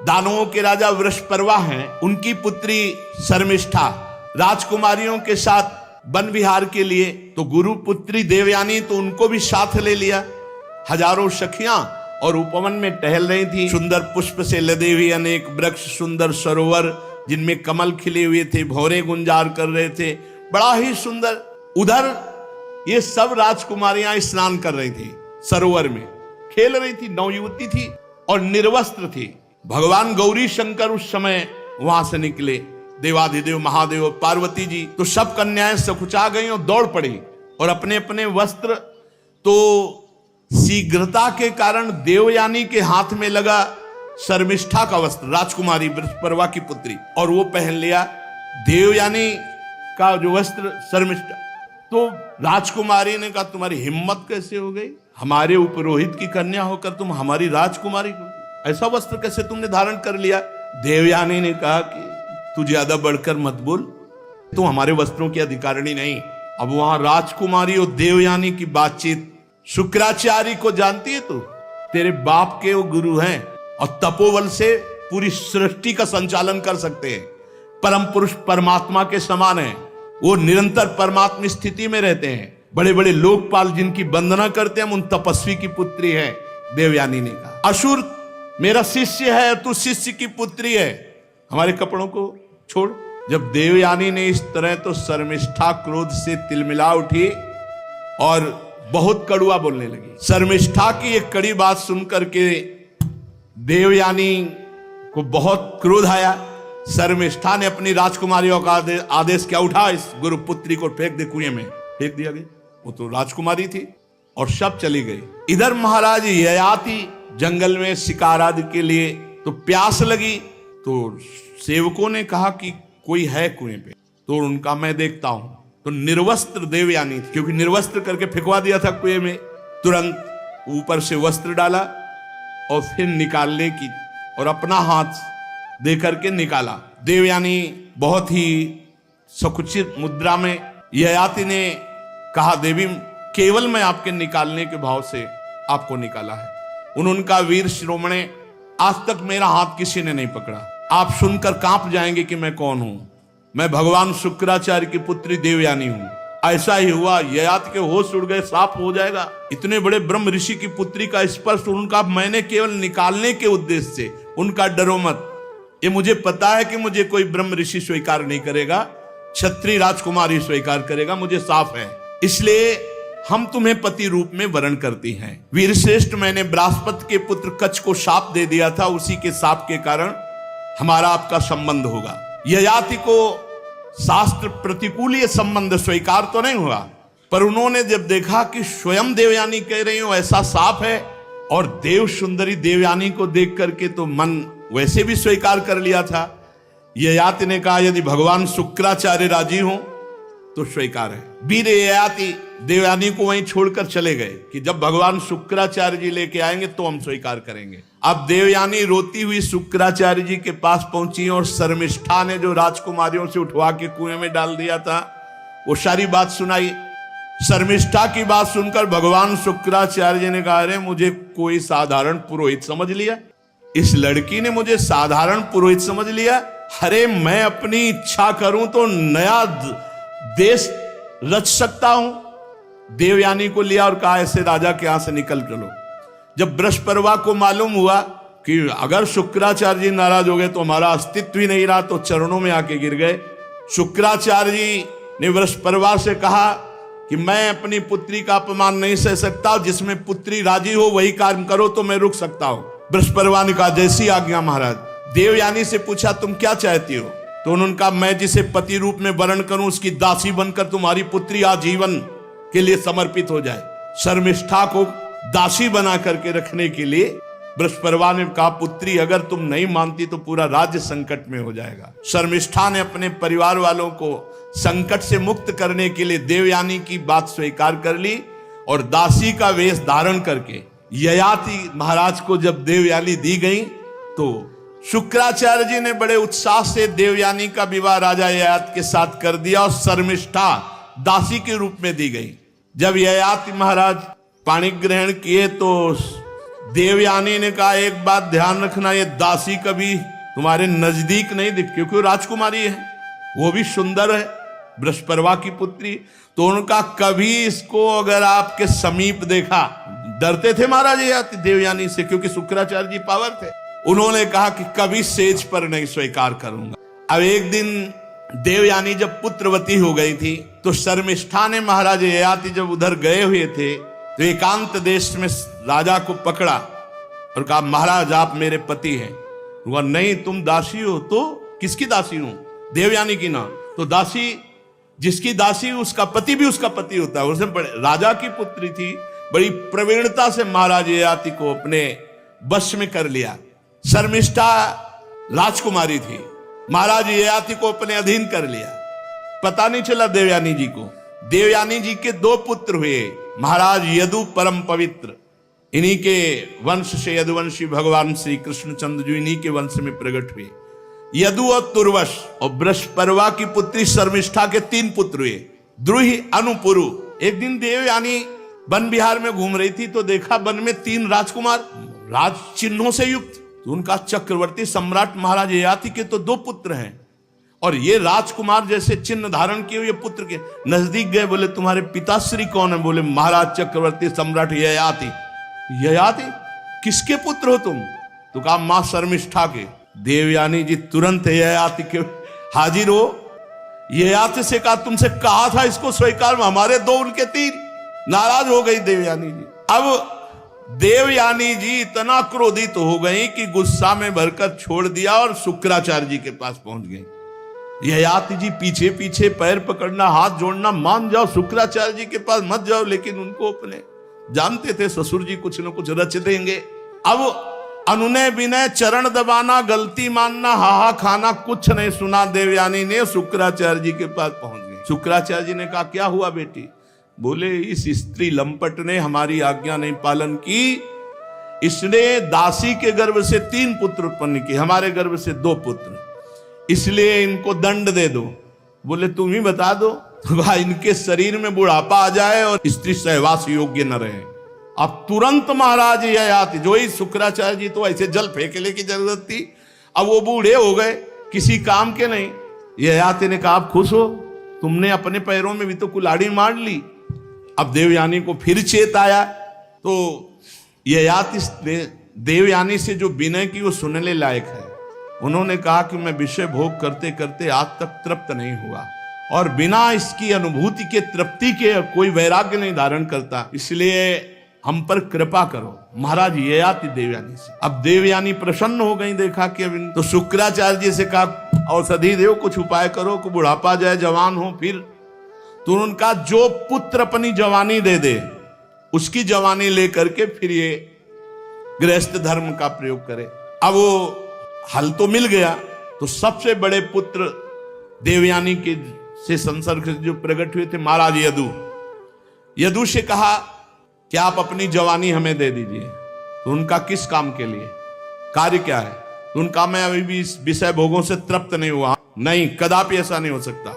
दानवों के राजा वृषपर्वा हैं, उनकी पुत्री शर्मिष्ठा राजकुमारियों के साथ वन विहार के लिए, तो गुरु पुत्री देवयानी तो उनको भी साथ ले लिया। हजारों सखियां और उपवन में टहल रही थी। सुंदर पुष्प से लदे हुए अनेक वृक्ष, सुंदर सरोवर जिनमें कमल खिले हुए थे, भौरे गुंजार कर रहे थे, बड़ा ही सुंदर। उधर ये सब राजकुमारियां स्नान कर रही थी, सरोवर में खेल रही थी, नवयुवती थी और निर्वस्त्र थी। भगवान गौरी शंकर उस समय वहां से निकले, देवाधिदेव महादेव पार्वती जी, तो सब कन्याएं सकुचा गई और दौड़ पड़ी और अपने अपने वस्त्र, तो शीघ्रता के कारण देवयानी के हाथ में लगा शर्मिष्ठा का वस्त्र, राजकुमारी वृषपर्वा की पुत्री, और वो पहन लिया देवयानी का जो वस्त्र शर्मिष्ठा। तो राजकुमारी ने कहा, तुम्हारी हिम्मत कैसे हो गई, हमारे उपरोहित की कन्या होकर तुम हमारी राजकुमारी को ऐसा वस्त्र कैसे तुमने धारण कर लिया। देवयानी ने कहा कि तू ज्यादा बढ़कर मत बोल, तुम हमारे वस्त्रों की अधिकारिणी नहीं। अब वहां राजकुमारी और देवयानी की बातचीत, शुक्राचार्य को जानती है, तू तेरे बाप के वो गुरु हैं और तपोबल से पूरी सृष्टि का संचालन कर सकते हैं, परम पुरुष परमात्मा के समान है, वो निरंतर परमात्मा स्थिति में रहते हैं, बड़े बड़े लोकपाल जिनकी वंदना करते हैं, उन तपस्वी की पुत्री है। देवयानी ने कहा, असुर मेरा शिष्य है, तू शिष्य की पुत्री है, हमारे कपड़ों को छोड़। जब देवयानी ने इस तरह, तो शर्मिष्ठा क्रोध से तिलमिला उठी और बहुत कड़ुआ बोलने लगी। शर्मिष्ठा की एक कड़ी बात सुनकर के देवयानी को बहुत क्रोध आया। शर्मिष्ठा ने अपनी राजकुमारियों का आदेश क्या, उठा इस गुरु पुत्री को फेंक दे कुएं में। फेंक दिया गया, वो तो राजकुमारी थी और सब चली गई। इधर महाराज ययाति जंगल में शिकार आदि के लिए, तो प्यास लगी, तो सेवकों ने कहा कि कोई है कुएं पे, तो उनका मैं देखता हूं। तो निर्वस्त्र देवयानी थी, क्योंकि निर्वस्त्र करके फेंकवा दिया था कुएं में, तुरंत ऊपर से वस्त्र डाला और फिर निकालने की, और अपना हाथ दे करके निकाला। देवयानी बहुत ही सकुचित मुद्रा में, ययाति ने कहा, देवी केवल मैं आपके निकालने के भाव से आपको निकाला है। उनका वीर शिरोमणे, आज तक मेरा हाथ किसी ने नहीं पकड़ा, आप सुनकर कांप जाएंगे कि मैं कौन हूं। मैं भगवान शुक्राचार्य की पुत्री देवयानी हूं। ऐसा ही हुआ, ययाति के होश उड़ गए, साफ हो जाएगा। इतने बड़े ब्रह्म ऋषि की पुत्री का स्पर्श उनका मैंने केवल निकालने के उद्देश्य से, उनका डरो मत, ये मुझे पता है कि मुझे कोई ब्रह्म ऋषि स्वीकार नहीं करेगा, क्षत्रिय राजकुमार ही स्वीकार करेगा, मुझे साफ है, इसलिए हम तुम्हें पति रूप में वरण करती हैं। वीरश्रेष्ठ, मैंने बृहस्पति के पुत्र कच्छ को शाप दे दिया था, उसी के शाप के कारण हमारा आपका संबंध होगा। ययाति को शास्त्र प्रतिकूल ये संबंध स्वीकार तो नहीं हुआ, पर उन्होंने जब देखा कि स्वयं देवयानी कह रही हो ऐसा साफ है, और देव सुंदरी देवयानी को देख करके तो मन वैसे भी स्वीकार कर लिया था। ययाति ने कहा, यदि भगवान शुक्राचार्य राजी हो तो स्वीकार है। वीर ययाति देवयानी को वहीं छोड़कर चले गए कि जब भगवान शुक्राचार्य जी लेके आएंगे तो हम स्वीकार करेंगे। अब देवयानी रोती हुई शुक्राचार्य जी के पास पहुंची, और शर्मिष्ठा ने जो राजकुमारियों से उठवा के कुएं में डाल दिया था, वो सारी बात सुनाई। शर्मिष्ठा की बात सुनकर भगवान शुक्राचार्य जी ने कहा, अरे मुझे कोई साधारण पुरोहित समझ लिया, इस लड़की ने मुझे साधारण पुरोहित समझ लिया। अरे मैं अपनी इच्छा करूं तो नया देश रच सकता हूं। देवयानी को लिया और कहा, ऐसे राजा के यहां से निकल चलो। जब वृषपर्वा को मालूम हुआ कि अगर शुक्राचार्य जी नाराज हो गए तो हमारा अस्तित्व ही नहीं रहा, तो चरणों में आके गिर गए। शुक्राचार्य जी ने वृषपर्वा से कहा कि मैं अपनी पुत्री का अपमान नहीं सह सकता, जिसमें पुत्री राजी हो वही काम करो तो मैं रुक सकता हूं। वृषपर्वा ने कहा, जैसी आज्ञा महाराज। देवयानी से पूछा, तुम क्या चाहती हो? तो उन्होंने कहा, मैं जिसे पति रूप में वर्ण करूं उसकी दासी बनकर तुम्हारी पुत्री आजीवन के लिए समर्पित हो जाए। शर्मिष्ठा को दासी बना करके रखने के लिए वृषपर्वा ने कहा, पुत्री अगर तुम नहीं मानती तो पूरा राज्य संकट में हो जाएगा। शर्मिष्ठा ने अपने परिवार वालों को संकट से मुक्त करने के लिए देवयानी की बात स्वीकार कर ली, और दासी का वेश धारण करके ययाति महाराज को जब देवयानी दी गई, तो शुक्राचार्य जी ने बड़े उत्साह से देवयानी का विवाह राजा ययाति के साथ कर दिया, और शर्मिष्ठा दासी के रूप में दी गई। जब ययाति महाराज पाणी ग्रहण किए तो देवयानी ने कहा एक बात ध्यान रखना, ये दासी कभी तुम्हारे नजदीक नहीं दिख, क्योंकि वो राजकुमारी है, वो भी सुंदर है, बृहस्पति की पुत्री। तो उनका कभी इसको अगर आपके समीप देखा, डरते थे महाराज ययाति देवयानी से, क्योंकि शुक्राचार्य जी पावर थे। उन्होंने कहा कि कभी सेज पर नहीं स्वीकार करूंगा। अब एक दिन देवयानी जब पुत्रवती हो गई थी, तो शर्मिष्ठा ने महाराज ययाति जब उधर गए हुए थे, तो एकांत देश में राजा को पकड़ा और कहा महाराज आप मेरे पति हैं। वह नहीं तुम दासी हो। तो किसकी दासी हूं? देवयानी की ना। तो दासी, जिसकी दासी उसका पति भी उसका पति होता है। उसने राजा की पुत्री थी, बड़ी प्रवीणता से महाराज ययाति को अपने वश में कर लिया। शर्मिष्ठा राजकुमारी थी, महाराज ययाति को अपने अधीन कर लिया। पता नहीं चला देवयानी जी को। देवयानी जी के 2 पुत्र हुए, महाराज यदु परम पवित्र, इन्हीं के वंश से यदुवंशी भगवान श्री कृष्णचंद्र जी इन्हीं के वंश में प्रकट हुए, यदु और तुर्वश। और बृहस्पति की पुत्री शर्मिष्ठा के 3 पुत्र हुए, द्रुहि, अनुपुरु। एक दिन देवयानी वन विहार में घूम रही थी, तो देखा वन में 3 राजकुमार राज चिन्हों से युक्त। तो उनका चक्रवर्ती सम्राट महाराज ययाति के तो 2 पुत्र हैं, और ये राजकुमार जैसे चिन्ह धारण किए हुए पुत्र के नजदीक गए। बोले तुम्हारे पिताश्री कौन है? बोले महाराज चक्रवर्ती सम्राट ययाति। ययाति किसके पुत्र हो तुम? तो कहा मां शर्मिष्ठा के। देवयानी जी तुरंत ययाति के हाजिर हो। ययाति से कहा तुमसे कहा था इसको स्वीकार, हमारे 2 उनके 3। नाराज हो गई देवयानी जी। अब देवयानी जी इतना क्रोधित हो गई कि गुस्सा में भरकर छोड़ दिया और शुक्राचार्य जी के पास पहुंच गई। ययाति जी पीछे पीछे पैर पकड़ना, हाथ जोड़ना, मान जाओ शुक्राचार्य जी के पास मत जाओ। लेकिन उनको अपने जानते थे ससुर जी कुछ न कुछ रच देंगे। अब अनुनय विनय, चरण दबाना, गलती मानना, हाहा खाना, कुछ नहीं सुना। देवयानी ने शुक्राचार्य जी के पास पहुंच गई। शुक्राचार्य जी ने कहा क्या हुआ बेटी? बोले इस स्त्री लंपट ने हमारी आज्ञा नहीं पालन की, इसने दासी के गर्भ से 3 पुत्र उत्पन्न किए, हमारे गर्भ से 2 पुत्र, इसलिए इनको दंड दे दो। बोले तुम ही बता दो। तो भाई इनके शरीर में बुढ़ापा आ जाए और स्त्री सहवास योग्य न रहे। अब तुरंत महाराज ययाति, जो ही शुक्राचार्य जी तो ऐसे जल फेंकने की जरूरत थी, अब वो बूढ़े हो गए, किसी काम के नहीं। ययाति ने कहा आप खुश हो, तुमने अपने पैरों में भी तो कुल्हाड़ी मार ली। अब देवयानी को फिर चेत आया, तो ययाति देवयानी से जो विनय की वो सुनने लायक है। उन्होंने कहा कि मैं विषय भोग करते करते आज तक तृप्त नहीं हुआ, और बिना इसकी अनुभूति के, तृप्ति के कोई वैराग्य नहीं धारण करता, इसलिए हम पर कृपा करो। महाराज ययाति देवयानी से। अब देवयानी प्रसन्न हो गई, देखा कि अब तो शुक्राचार्य जी से कहा औषधि दो, कुछ उपाय करो कि बुढ़ापा जाए, जवान हो। फिर तो उनका जो पुत्र अपनी जवानी दे दे, उसकी जवानी लेकर के फिर ये गृहस्थ धर्म का प्रयोग करे। अब वो हल तो मिल गया। तो सबसे बड़े पुत्र देवयानी के से संसर्ग जो प्रकट हुए थे महाराज यदु। यदु से कहा कि आप अपनी जवानी हमें दे दीजिए। तो उनका किस काम के लिए, कार्य क्या है? तो उनका मैं अभी भी इस विषय भोगों से तृप्त नहीं हुआ। नहीं, कदापि ऐसा नहीं हो सकता।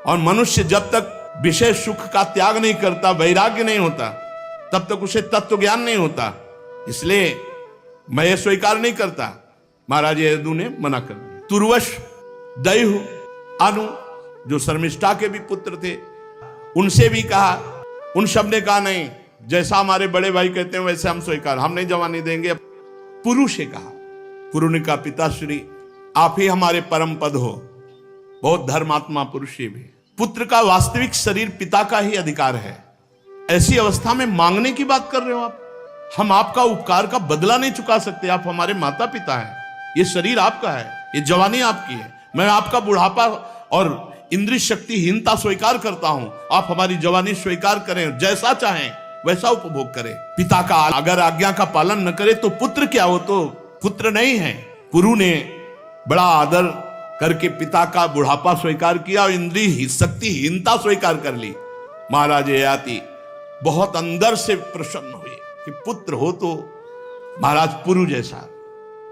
और मनुष्य जब तक विषय सुख का त्याग नहीं करता, वैराग्य नहीं होता, तब तक उसे तत्व ज्ञान नहीं होता। इसलिए मैं ये स्वीकार नहीं करता। महाराज यदु ने मना कर दिया। तुर्वश, दैहु, अनु जो शर्मिष्ठा के भी पुत्र थे, उनसे भी कहा। उन सब ने कहा नहीं, जैसा हमारे बड़े भाई कहते हैं वैसे हम स्वीकार, हम नहीं जवानी देंगे। पुरु से कहा। पुरु ने कहा पिताश्री आप ही हमारे परम पद हो, बहुत धर्मात्मा पुरुष। भी पुत्र का वास्तविक शरीर पिता का ही अधिकार है। ऐसी अवस्था में मांगने की बात कर रहे हो आप? हम आपका उपकार का बदला नहीं चुका सकते। आप हमारे माता पिता हैं, ये शरीर आपका है, ये जवानी आपकी है। मैं आपका बुढ़ापा और इंद्रिय शक्तिहीनता स्वीकार करता हूं, आप हमारी जवानी स्वीकार करें, जैसा चाहें वैसा उपभोग करें। पिता का अगर आज्ञा का पालन न करे तो पुत्र क्या हो? तो पुत्र नहीं है। पुरु ने बड़ा आदर करके पिता का बुढ़ापा स्वीकार किया और इंद्रिय शक्तिहीनता स्वीकार कर ली। महाराज ययाति बहुत अंदर से प्रसन्न हुए कि पुत्र हो तो महाराज पुरु जैसा।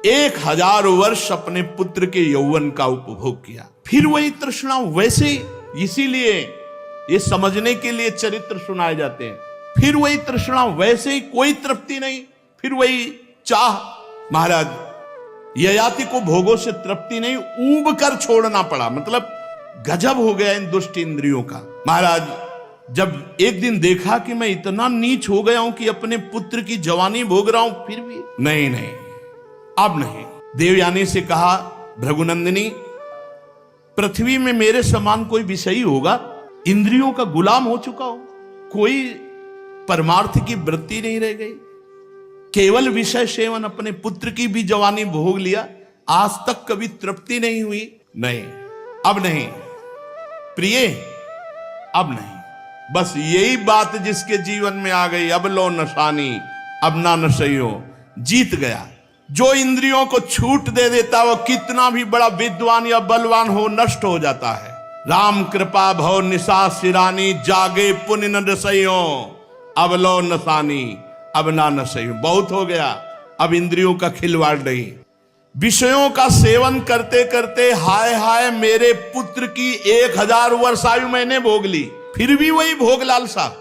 1000 वर्ष अपने पुत्र के यौवन का उपभोग किया। फिर वही तृष्णा वैसे, इसीलिए ये समझने के लिए चरित्र सुनाए जाते हैं। फिर वही तृष्णा वैसे ही, कोई तृप्ति नहीं, फिर वही चाह। महाराज ययाति को भोगों से तृप्ति नहीं, ऊब कर छोड़ना पड़ा, मतलब गजब हो गया इन दुष्ट इंद्रियों का। महाराज जब एक दिन देखा कि मैं इतना नीच हो गया हूं कि अपने पुत्र की जवानी भोग रहा हूं, फिर भी नहीं, अब नहीं। देवयानी से कहा, भृगुनंदिनी, पृथ्वी में मेरे समान कोई विषयी होगा? इंद्रियों का गुलाम हो चुका हूं, कोई परमार्थ की वृत्ति नहीं रह गई, केवल विषय सेवन, अपने पुत्र की भी जवानी भोग लिया, आज तक कभी तृप्ति नहीं हुई। नहीं, अब नहीं प्रिय, अब नहीं। बस यही बात जिसके जीवन में आ गई, अब लो नशानी अब ना नशइयो, जीत गया। जो इंद्रियों को छूट दे देता वो कितना भी बड़ा विद्वान या बलवान हो, नष्ट हो जाता है। राम कृपा भव निशा सिरानी, जागे पुण्य न रसइयो, अब लो नशानी अब ना नशइयो। बहुत हो गया, अब इंद्रियों का खिलवाड़ नहीं। विषयों का सेवन करते करते हाय हाय मेरे पुत्र की 1000 वर्ष आयु मैंने भोग ली, फिर भी वही भोग लालसा।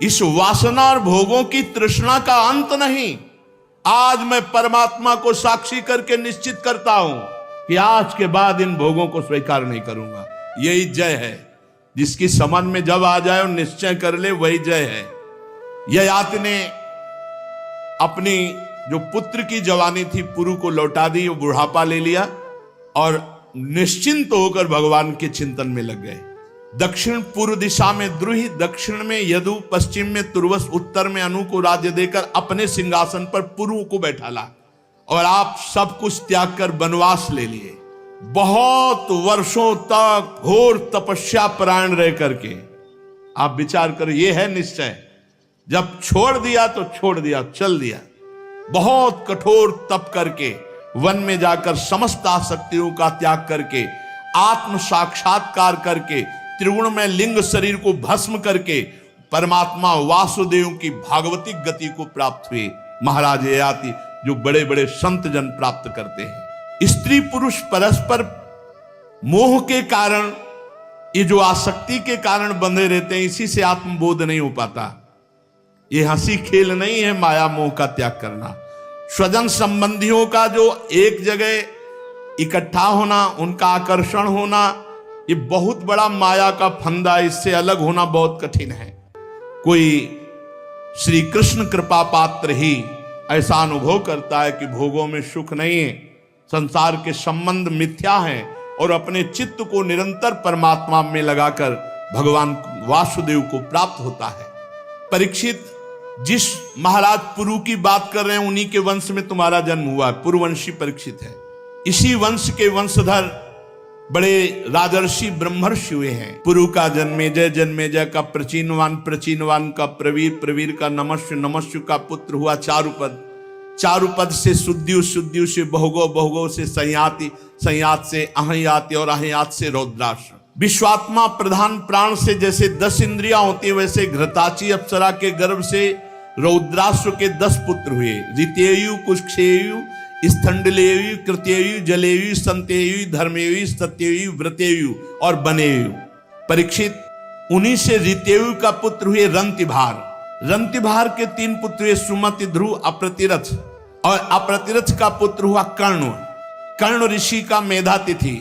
इस वासना और भोगों की तृष्णा का अंत नहीं। आज मैं परमात्मा को साक्षी करके निश्चित करता हूं कि आज के बाद इन भोगों को स्वीकार नहीं करूंगा। यही जय है, जिसकी समझ में जब आ जाए और निश्चय कर ले, वही जय है। ययाति ने अपनी जो पुत्र की जवानी थी पुरु को लौटा दी, वो बुढ़ापा ले लिया और निश्चिंत होकर भगवान के चिंतन में लग गए। दक्षिण पूर्व दिशा में द्रुहि, दक्षिण में यदु, पश्चिम में तुर्वस, उत्तर में अनु को राज्य देकर अपने सिंहासन पर पुरु को बैठाला और आप सब कुछ त्याग कर वनवास ले लिए। बहुत वर्षों तक घोर तपस्या परायण रह करके आप विचार करो, ये है निश्चय। जब छोड़ दिया तो छोड़ दिया, चल दिया। बहुत कठोर तप करके वन में जाकर समस्त आसक्तियों का त्याग करके आत्म साक्षात्कार करके त्रिगुण में लिंग शरीर को भस्म करके परमात्मा वासुदेव की भागवतिक गति को प्राप्त हुए महाराज ययाति, जो बड़े बड़े संत जन प्राप्त करते हैं। स्त्री पुरुष परस्पर मोह के कारण, ये जो आसक्ति के कारण बंधे रहते हैं, इसी से आत्मबोध नहीं हो पाता। ये हंसी खेल नहीं है माया मोह का त्याग करना। स्वजन संबंधियों का जो एक जगह इकट्ठा होना, उनका आकर्षण होना, ये बहुत बड़ा माया का फंदा। इससे अलग होना बहुत कठिन है। कोई श्री कृष्ण कृपा पात्र ही ऐसा अनुभव करता है कि भोगों में सुख नहीं है, संसार के संबंध मिथ्या हैं, और अपने चित्त को निरंतर परमात्मा में लगाकर भगवान वासुदेव को प्राप्त होता है। परीक्षित, जिस महाराज पुरु की बात कर रहे हैं, उन्हीं के वंश में तुम्हारा जन्म हुआ, पुरुवंशी परीक्षित है। इसी वंश के वंशधर बड़े राजर्षि ब्रह्मर्षि हुए हैं। पुरु का जन्मेजय, जन्मेजय का प्रचीनवान, प्रचीनवान का प्रवीर, प्रवीर का नमस्यु, नमस्यु का पुत्र हुआ चारुपद, चारुपद से सुद्यु, सुद्यु से बहुगो, बहुगो से संयाति, संयात से अहयाति और अहयात से रौद्राक्ष। विश्वात्मा प्रधान प्राण से जैसे 10 इंद्रियां होती है, वैसे घृताची अप्सरा के गर्भ से रौद्राक्ष के 10 पुत्र हुए। ऋतेयु, कुक्षेयु, स्थंडलेयु, कृत्ययु, जलेयु, संतेयु, धर्मेयु, सत्ययु, व्रतेयु और बनेयु। परीक्षित, उन्हीं से ऋतेयु का पुत्र हुए रंतिभार। रंतिभार के 3 पुत्र हुए, सुमति, ध्रुव, अप्रतिरथ, और अप्रतिरथ का पुत्र हुआ कर्ण। कर्ण ऋषि का मेधातिथि,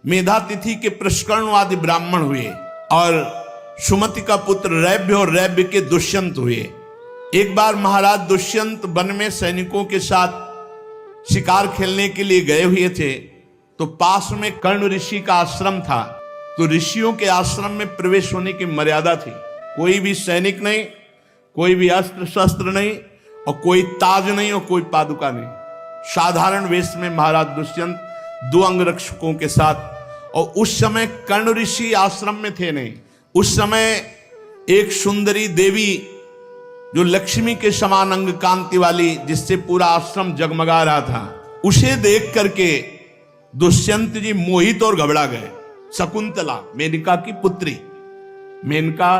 मेधातिथि के प्रष्कर्णवादी ब्राह्मण हुए, और सुमति का पुत्र रैभ्य, और रैभ्य के दुष्यंत हुए। एक बार महाराज दुष्यंत वन में सैनिकों के साथ शिकार खेलने के लिए गए हुए थे, तो पास में कर्ण ऋषि का आश्रम था। तो ऋषियों के आश्रम में प्रवेश होने की मर्यादा थी। कोई भी सैनिक नहीं, कोई भी अस्त्र शस्त्र नहीं, और कोई ताज नहीं, और कोई पादुका नहीं। साधारण वेश में महाराज दुष्यंत 2 अंगरक्षकों के साथ, और उस समय कर्ण ऋषि आश्रम में थे नहीं। उस समय एक सुंदरी देवी, जो लक्ष्मी के समान अंग कांति वाली, जिससे पूरा आश्रम जगमगा रहा था, उसे देख करके दुष्यंत जी मोहित और घबरा गए। शकुंतला, मेनका की पुत्री। मेनका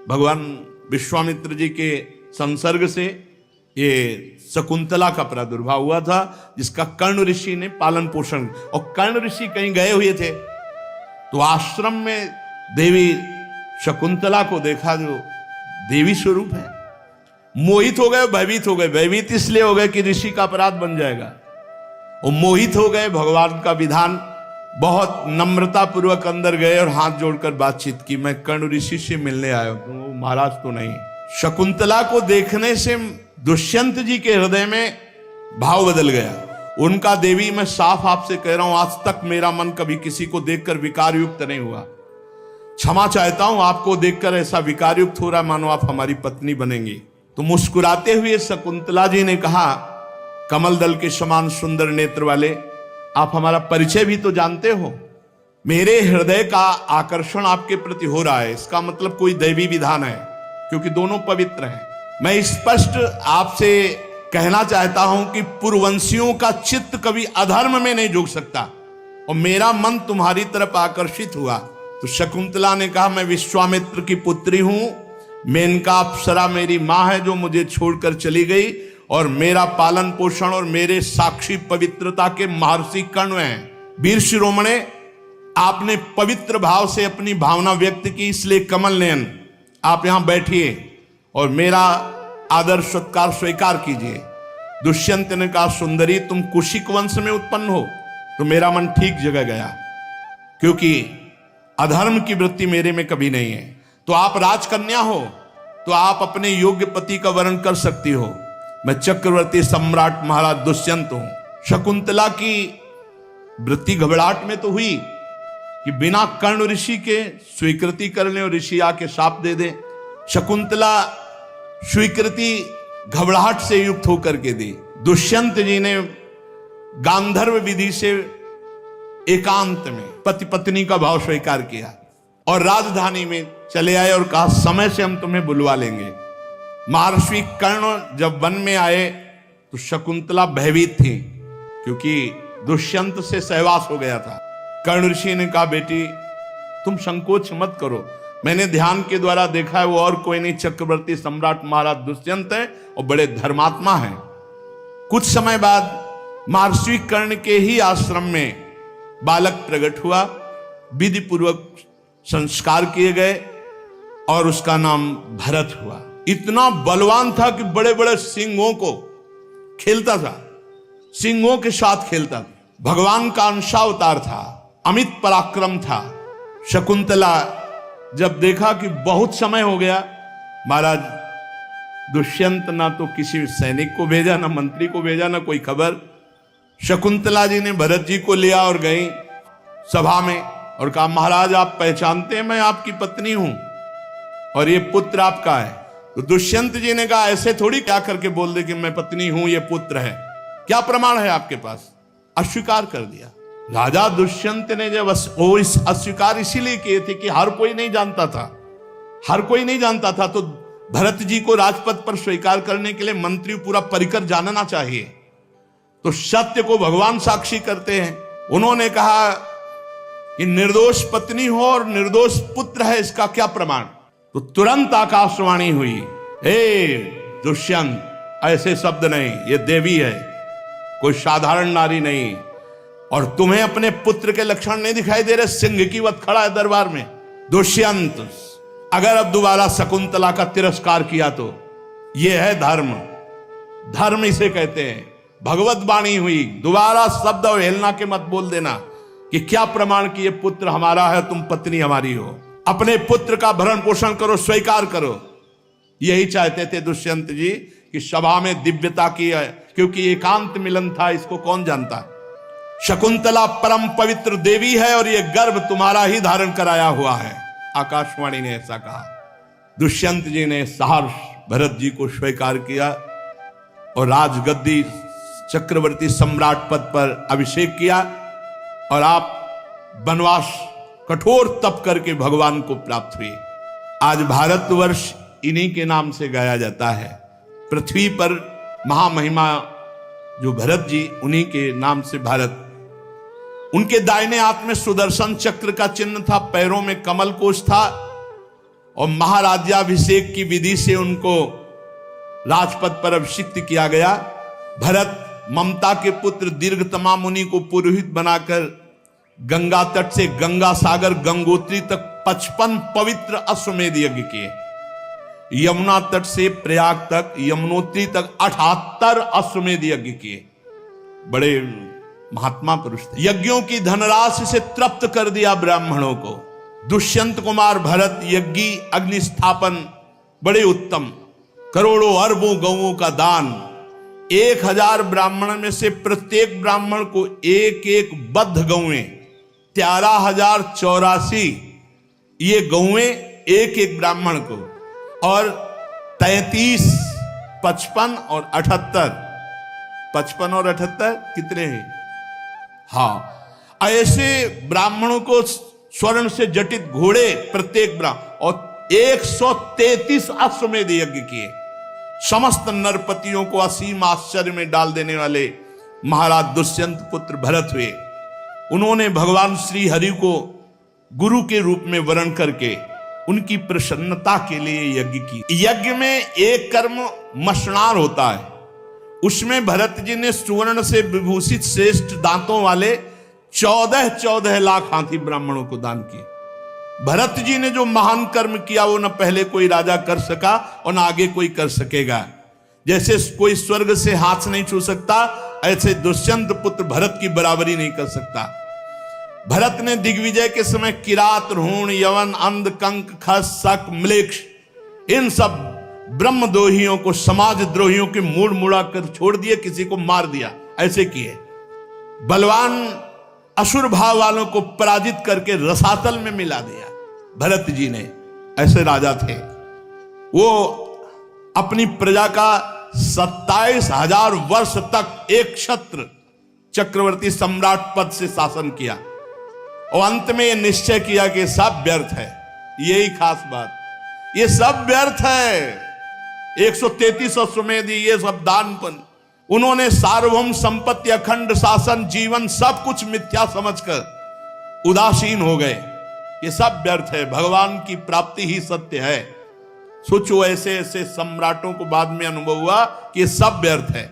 भगवान विश्वामित्र जी के संसर्ग से ये शकुंतला का प्रादुर्भाव हुआ था, जिसका कर्ण ऋषि ने पालन पोषण। और कर्ण ऋषि कहीं गए हुए थे, तो आश्रम में देवी शकुंतला को देखा, जो देवी स्वरूप है। मोहित हो गए, भयभीत हो गए। भयभीत इसलिए हो गए कि ऋषि का अपराध बन जाएगा। वो मोहित हो गए, भगवान का विधान, बहुत नम्रता पूर्वक अंदर गए और हाथ जोड़कर बातचीत की, मैं कर्ण ऋषि से मिलने आया हूं, वो महाराज तो नहीं। शकुंतला को देखने से दुष्यंत जी के हृदय में भाव बदल गया। उनका देवी, मैं साफ आपसे कह रहा हूं, आज तक मेरा मन कभी किसी को देखकर विकार युक्त नहीं हुआ। क्षमा चाहता हूं, आपको देखकर ऐसा विकार युक्त हो रहा मानो आप हमारी पत्नी बनेंगी। तो मुस्कुराते हुए शकुंतला जी ने कहा, कमल दल के समान सुंदर नेत्र वाले, आप हमारा परिचय भी तो जानते हो। मेरे हृदय का आकर्षण आपके प्रति हो रहा है, इसका मतलब कोई दैवी विधान है, क्योंकि दोनों पवित्र हैं। मैं स्पष्ट आपसे कहना चाहता हूं कि पूर्ववंशियों का चित्त कभी अधर्म में नहीं झुक सकता, और मेरा मन तुम्हारी तरफ आकर्षित हुआ। तो शकुंतला ने कहा, मैं विश्वामित्र की पुत्री हूं, मेनका अप्सरा मेरी मां है जो मुझे छोड़कर चली गई, और मेरा पालन पोषण और मेरे साक्षी पवित्रता के महर्षि कर्ण हैं। वीर शिरोमणे, आपने पवित्र भाव से अपनी भावना व्यक्त की, इसलिए कमल नयन आप यहां बैठिए और मेरा आदर सत्कार स्वीकार कीजिए। दुष्यंत ने कहा, सुंदरी तुम कुशिक वंश में उत्पन्न हो, तो मेरा मन ठीक जगह गया, क्योंकि अधर्म की वृत्ति मेरे में कभी नहीं है। तो आप राजकन्या हो, तो आप अपने योग्य पति का वर्ण कर सकती हो। मैं चक्रवर्ती सम्राट महाराज दुष्यंत हूं। शकुंतला की वृत्ति घबराहट में तो हुई कि बिना कर्ण ऋषि के स्वीकृति कर ले और ऋषि आके शाप दे दे। शकुंतला स्वीकृति घबराहट से युक्त होकर के दी। दुष्यंत जी ने गांधर्व विधि से एकांत में पति पत्नी का भाव स्वीकार किया और राजधानी में चले आए और कहा, समय से हम तुम्हें बुलवा लेंगे। महर्षि कर्ण जब वन में आए तो शकुंतला भयभीत थी, क्योंकि दुष्यंत से सहवास हो गया था। कर्ण ऋषि ने कहा, बेटी तुम संकोच मत करो, मैंने ध्यान के द्वारा देखा है वो और कोई नहीं, चक्रवर्ती सम्राट महाराज दुष्यंत है और बड़े धर्मात्मा हैं। कुछ समय बाद महर्षि कर्ण के ही आश्रम में बालक प्रकट हुआ, विधि पूर्वक संस्कार किए गए और उसका नाम भरत हुआ। इतना बलवान था कि बड़े बड़े सिंहों को खेलता था, सिंहों के साथ खेलता था, भगवान का अंशावतार था, अमित पराक्रम था। शकुंतला जब देखा कि बहुत समय हो गया, महाराज दुष्यंत ना तो किसी सैनिक को भेजा, ना मंत्री को भेजा, ना कोई खबर। शकुंतला जी ने भरत जी को लिया और गई सभा में और कहा, महाराज आप पहचानते हैं मैं आपकी पत्नी हूं और ये पुत्र आपका है। तो दुष्यंत जी ने कहा, ऐसे थोड़ी क्या करके बोल दे कि मैं पत्नी हूं, ये पुत्र है, क्या प्रमाण है आपके पास? अस्वीकार कर दिया। राजा दुष्यंत ने जब अस्वीकार इसीलिए किए थे कि हर कोई नहीं जानता था, हर कोई नहीं जानता था, तो भरत जी को राजपद पर स्वीकार करने के लिए मंत्री पूरा परिकर जानना चाहिए। तो सत्य को भगवान साक्षी करते हैं। उन्होंने कहा कि निर्दोष पत्नी हो और निर्दोष पुत्र है, इसका क्या प्रमाण? तो तुरंत आकाशवाणी हुई, हे दुष्यंत ऐसे शब्द नहीं, ये देवी है, कोई साधारण नारी नहीं, और तुम्हें अपने पुत्र के लक्षण नहीं दिखाई दे रहे? सिंह की वत खड़ा है दरबार में। दुष्यंत, अगर अब दोबारा शकुंतला का तिरस्कार किया तो यह है धर्म, धर्म इसे कहते हैं। भगवत वाणी हुई, दोबारा शब्द अवहेलना के मत बोल देना कि क्या प्रमाण कि ये पुत्र हमारा है, तुम पत्नी हमारी हो। अपने पुत्र का भरण पोषण करो, स्वीकार करो। यही चाहते थे दुष्यंत जी कि सभा में दिव्यता की है, क्योंकि एकांत मिलन था, इसको कौन जानता। शकुंतला परम पवित्र देवी है और यह गर्भ तुम्हारा ही धारण कराया हुआ है, आकाशवाणी ने ऐसा कहा। दुष्यंत जी ने सहर्ष भरत जी को स्वीकार किया और राजगद्दी चक्रवर्ती सम्राट पद पर अभिषेक किया, और आप वनवास कठोर तप करके भगवान को प्राप्त हुए। आज भारतवर्ष इन्हीं के नाम से गाया जाता है। पृथ्वी पर महामहिमा जो भरत जी, उन्हीं के नाम से भारत। उनके दाहिने हाथ में सुदर्शन चक्र का चिन्ह था, पैरों में कमल कोश था, और महाराज्याभिषेक की विधि से उनको राजपद पर अभिषिक्त किया गया। भरत ममता के पुत्र दीर्घतमा मुनि को पुरोहित बनाकर गंगा तट से गंगा सागर गंगोत्री तक 55 पवित्र अश्वमेध यज्ञ किए। यमुना तट से प्रयाग तक, यमुनोत्री तक 78 अश्वमेध यज्ञ किए। बड़े महात्मा पुरुष थे। यज्ञों की धनराशि से तृप्त कर दिया ब्राह्मणों को। दुष्यंत कुमार भरत यज्ञी अग्नि स्थापन बड़े उत्तम। करोड़ों अरबों गौओं का दान। 1000 ब्राह्मण में से प्रत्येक ब्राह्मण को एक एक बद्ध गौएं, 13,084 ये गौएं एक एक ब्राह्मण को, और 33, 55 और 78, 55 और 78 कितने हैं? हाँ, ऐसे ब्राह्मणों को स्वर्ण से जटित घोड़े प्रत्येक ब्राह्मण, और 133 अश्वमेध यज्ञ किए। समस्त नरपतियों को असीम आश्चर्य में डाल देने वाले महाराज दुष्यंत पुत्र भरत हुए। उन्होंने भगवान श्री हरि को गुरु के रूप में वर्ण करके उनकी प्रसन्नता के लिए यज्ञ की। यज्ञ में एक कर्म मशनार होता है, उसमें भरत जी ने सुवर्ण से विभूषित श्रेष्ठ दांतों वाले 14 लाख हाथी ब्राह्मणों को दान किए। भरत जी ने जो महान कर्म किया वो न पहले कोई राजा कर सका और न आगे कोई कर सकेगा। जैसे कोई स्वर्ग से हाथ नहीं छू सकता, ऐसे दुष्यंत पुत्र भरत की बराबरी नहीं कर सकता। भरत ने दिग्विजय के समय किरात, ऋण, यवन, अंध, कंक, खस, शक, म्लेच्छ इन सब ब्रह्मद्रोहियों को, समाज द्रोहियों के मूड़ मुड़ा कर छोड़ दिए, किसी को मार दिया, ऐसे किए। बलवान असुर भाव वालों को पराजित करके रसातल में मिला दिया भरत जी ने। ऐसे राजा थे वो। अपनी प्रजा का 27,000 वर्ष तक एक क्षत्र चक्रवर्ती सम्राट पद से शासन किया, और अंत में यह निश्चय किया कि सब व्यर्थ है। यही खास बात, ये सब व्यर्थ है। 133 अश्वमेध, ये सब दानपन। उन्होंने सार्वभौम संपत्ति, अखंड शासन, जीवन सब कुछ मिथ्या समझकर उदासीन हो गए। ये सब व्यर्थ है, भगवान की प्राप्ति ही सत्य है। सोचो, ऐसे ऐसे सम्राटों को बाद में अनुभव हुआ कि ये सब व्यर्थ है।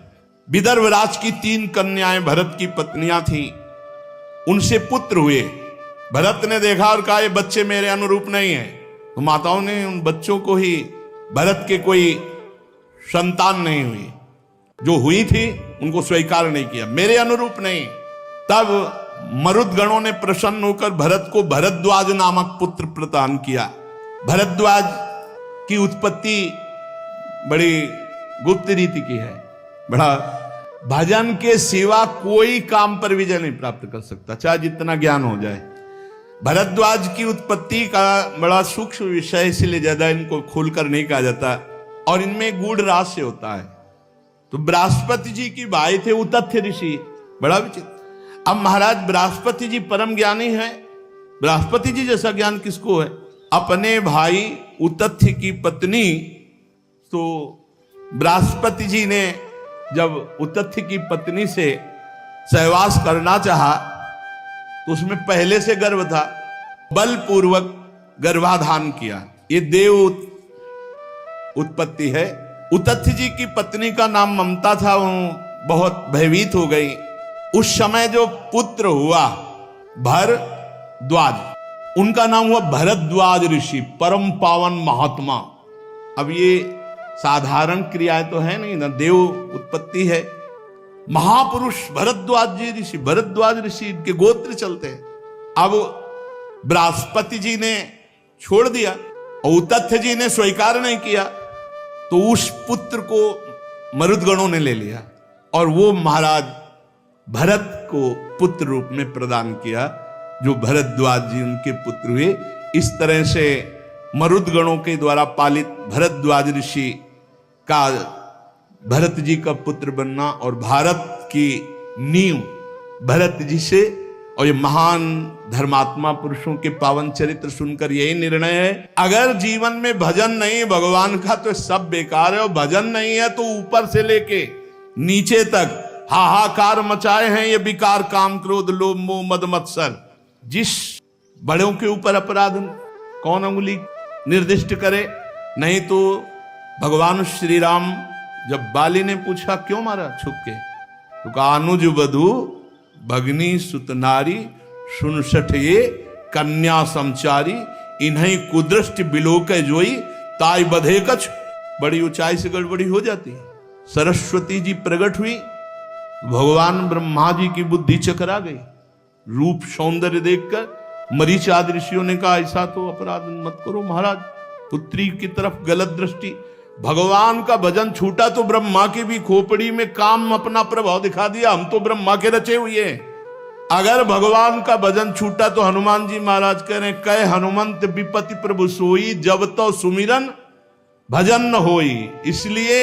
विदर्भ राज की 3 कन्याएं भरत की पत्नियां थीं, उनसे पुत्र हुए। भरत ने देखा और कहा ये बच्चे मेरे अनुरूप नहीं है, तो माताओं ने उन बच्चों को ही, भरत के कोई संतान नहीं हुई, जो हुई थी उनको स्वीकार नहीं किया, मेरे अनुरूप नहीं। तब मरुदगणों ने प्रसन्न होकर भरत को भरद्वाज नामक पुत्र प्रदान किया। भरद्वाज की उत्पत्ति बड़ी गुप्त रीति की है। बड़ा भजन के सिवा कोई काम पर विजय नहीं प्राप्त कर सकता, चाहे जितना ज्ञान हो जाए। भरद्वाज की उत्पत्ति का बड़ा सूक्ष्म विषय, इसलिए ज्यादा इनको खोलकर नहीं कहा जाता, और इनमें गूढ़ रहस्य होता है। तो बृहस्पति जी की भाई थे उतथ्य ऋषि, बड़ा विचित्र। अब महाराज बृहस्पति जी परम ज्ञानी है। बृहस्पति जी जैसा ज्ञान किसको है? अपने भाई उतथ्य की पत्नी, तो बृहस्पति जी ने जब उतथ्य की पत्नी से सहवास करना चाहा तो उसमें पहले से गर्भ था, बलपूर्वक गर्भाधान किया। ये देव उत्पत्ति है। उतथ्य जी की पत्नी का नाम ममता था, वो बहुत भयभीत हो गई। उस समय जो पुत्र हुआ भरद्वाज, उनका नाम हुआ भरद्वाज ऋषि, परम पावन महात्मा। अब ये साधारण क्रियाएं तो है नहीं ना, देव उत्पत्ति है। महापुरुष भरद्वाज जी ऋषि, भरद्वाज ऋषि के गोत्र चलते हैं। अब बृहस्पति जी ने छोड़ दिया और उतथ्य जी ने स्वीकार नहीं किया, तो उस पुत्र को मरुदगणों ने ले लिया और वो महाराज भरत को पुत्र रूप में प्रदान किया, जो भरद्वाज जी उनके पुत्र हुए। इस तरह से मरुदगणों के द्वारा पालित भरद्वाज ऋषि का भरत जी का पुत्र बनना और भारत की नींव भरत जी से, और ये महान धर्मात्मा पुरुषों के पावन चरित्र सुनकर यही निर्णय है, अगर जीवन में भजन नहीं भगवान का तो सब बेकार है, और भजन नहीं है तो ऊपर से लेके नीचे तक हाहाकार मचाए हैं ये विकार, काम, क्रोध, लोभ, मोह, मद, मत्सर। जिस बड़ों के ऊपर अपराध कौन अंगुली निर्दिष्ट करे? नहीं तो भगवान श्री राम जब बाली ने पूछा क्यों मारा छुप के, तो कहा अनुज वधु भगनी सुत नारी सुनसठ ये कन्या समचारी, इन्हीं कुदृष्ट बिलोक जोई ताई बधे कछ, बड़ी ऊंचाई से गड़बड़ी हो जाती है। सरस्वती जी प्रकट हुई, भगवान ब्रह्मा जी की बुद्धि चकरा गई। रूप सौंदर्य देखकर मरीच आदि ऋषियों ने कहा ऐसा तो अपराध मत करो महाराज, पुत्री की तरफ गलत दृष्टि। भगवान का भजन छूटा तो ब्रह्मा की भी खोपड़ी में काम अपना प्रभाव दिखा दिया। हम तो ब्रह्मा के रचे हुए हैं। अगर भगवान का भजन छूटा तो हनुमान जी महाराज कह रहे कह हनुमंत विपति प्रभु सोई, जब तो सुमिरन भजन न होई। इसलिए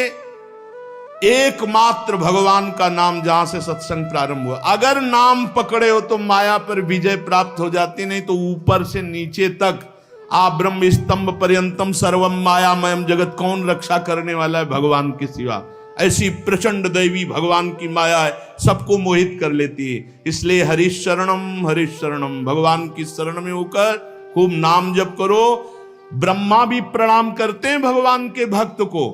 एकमात्र भगवान का नाम जहां से सत्संग प्रारंभ हुआ। अगर नाम पकड़े हो तो माया पर विजय प्राप्त हो जाती, नहीं तो ऊपर से नीचे तक आ ब्रह्म स्तंभ पर्यंतम सर्वम मायामयम जगत, कौन रक्षा करने वाला है भगवान के सिवा। ऐसी प्रचंड दैवी भगवान की माया है, सबको मोहित कर लेती है। इसलिए हरीश शरणम, भगवान की शरण में होकर खूब नाम जप करो। ब्रह्मा भी प्रणाम करते हैं भगवान के भक्त को,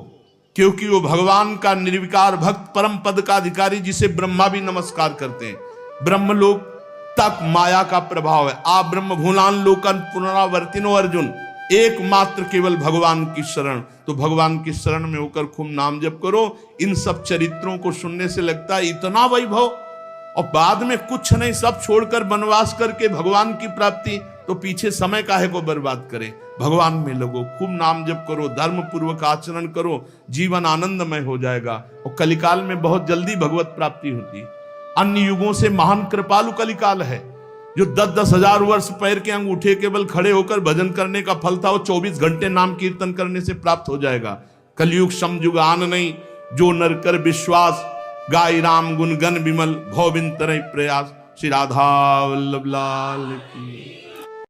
क्योंकि वो भगवान का निर्विकार भक्त परम पद का अधिकारी, जिसे ब्रह्मा भी नमस्कार करते हैं। ब्रह्मलोक तक माया का प्रभाव है। आप ब्रह्म भूलान लोकन पुनरावर्तिनो अर्जुन, एकमात्र केवल भगवान की शरण। तो भगवान की शरण में होकर खूब नाम जप करो। इन सब चरित्रों को सुनने से लगता है इतना वैभव, और बाद में कुछ नहीं, सब छोड़कर वनवास करके भगवान की प्राप्ति, तो पीछे समय काहे को बर्बाद करें। भगवान में लगो, खूब नाम जप करो, धर्म पूर्वक आचरण करो, जीवन आनंदमय हो जाएगा। और कलिकाल में बहुत जल्दी भगवत प्राप्ति होती है। अन्य युगों से महान कृपालु कलिकाल है। जो 10-10 हजार वर्ष पैर के अंगूठे केवल खड़े होकर भजन करने का फल था, वो 24 घंटे नाम कीर्तन करने से प्राप्त हो जाएगा। कलयुग समयुग आन नहीं, जो नर कर विश्वास, गाय राम गुण गण विमल, भोविन तरह प्रयास। श्री राधा वल्लभ लाल की।